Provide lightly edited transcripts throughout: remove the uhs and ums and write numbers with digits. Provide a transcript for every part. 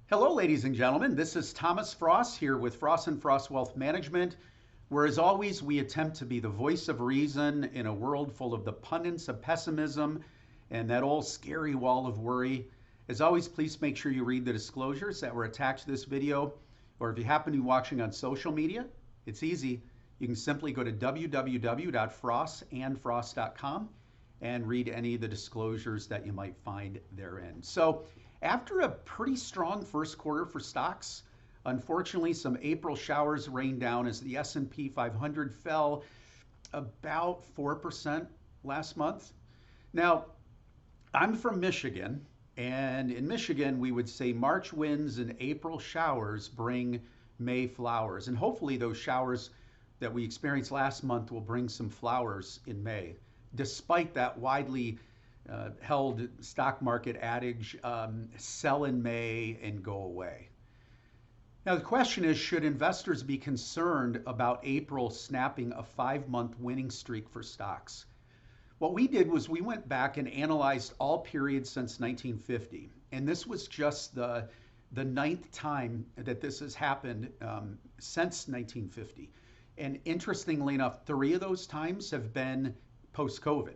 Hello, ladies and gentlemen. This is Thomas Fross here with Fross and Fross Wealth Management, where, as always, we attempt to be the voice of reason in a world full of the pundits of pessimism and that old scary wall of worry. As always, please make sure you read the disclosures that were attached to this video, or if you happen to be watching on social media, it's easy. You can simply go to www.frossandfross.com and read any of the disclosures that you might find therein. So, after a pretty strong first quarter for stocks, unfortunately some April showers rained down as the S&P 500 fell about 4% last month. Now, I'm from Michigan, and in Michigan we would say March winds and April showers bring May flowers, and hopefully those showers that we experienced last month will bring some flowers in May, despite that widely held stock market adage, sell in May and go away. Now, the question is, should investors be concerned about April snapping a 5-month winning streak for stocks? What we did was we went back and analyzed all periods since 1950. And this was just the ninth time that this has happened since 1950. And interestingly enough, 3 of those times have been post-COVID.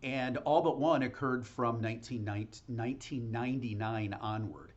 And all but one occurred from 1999 onward.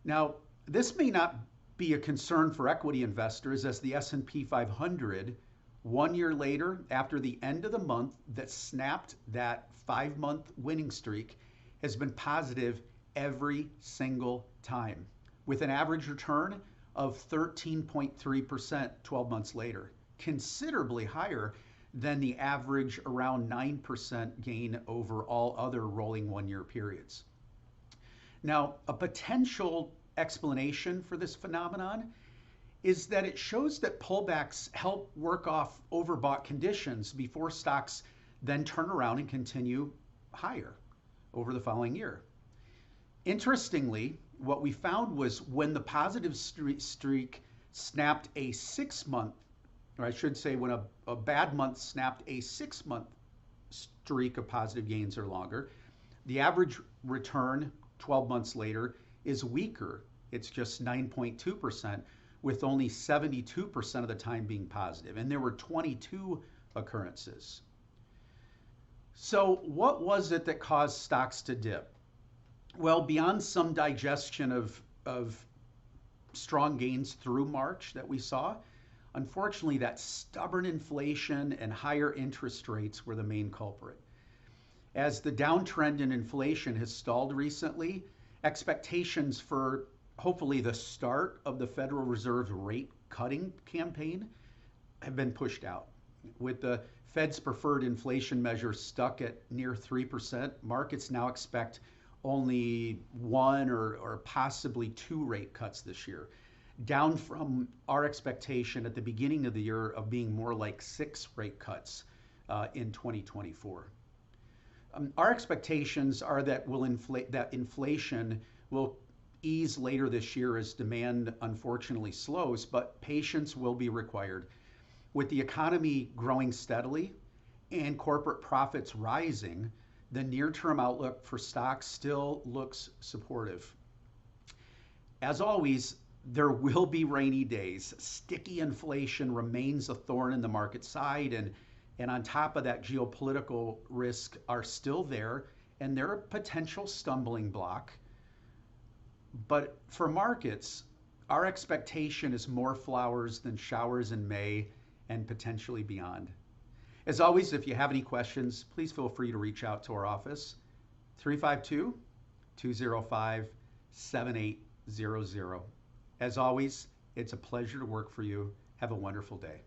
Now, this may not be a concern for equity investors, as the S&P 500, 1 year later, after the end of the month that snapped that 5-month winning streak, has been positive every single time, with an average return of 13.3% 12 months later, considerably higher than the average around 9% gain over all other rolling 1-year periods. Now, a potential explanation for this phenomenon is that it shows that pullbacks help work off overbought conditions before stocks then turn around and continue higher over the following year. Interestingly, what we found was when the positive streak snapped a 6-month, or I should say when a bad month snapped a 6-month streak of positive gains or longer, the average return 12 months later is weaker. It's just 9.2%, with only 72% of the time being positive. And there were 22 occurrences. So what was it that caused stocks to dip? Well, beyond some digestion of strong gains through March that we saw, unfortunately, that stubborn inflation and higher interest rates were the main culprit. As the downtrend in inflation has stalled recently, expectations for hopefully the start of the Federal Reserve's rate cutting campaign have been pushed out. With the Fed's preferred inflation measure stuck at near 3%, markets now expect only 1 or possibly 2 rate cuts this year, down from our expectation at the beginning of the year of being more like 6 rate cuts in 2024. Our expectations are that inflation will ease later this year as demand unfortunately slows, but patience will be required. With the economy growing steadily and corporate profits rising, the near-term outlook for stocks still looks supportive. As always, there will be rainy days. Sticky inflation remains a thorn in the market side, and on top of that, geopolitical risks are still there, and they're a potential stumbling block. But for markets, our expectation is more flowers than showers in May and potentially beyond. As always, if you have any questions, please feel free to reach out to our office, 352-205-7800. As always, it's a pleasure to work for you. Have a wonderful day.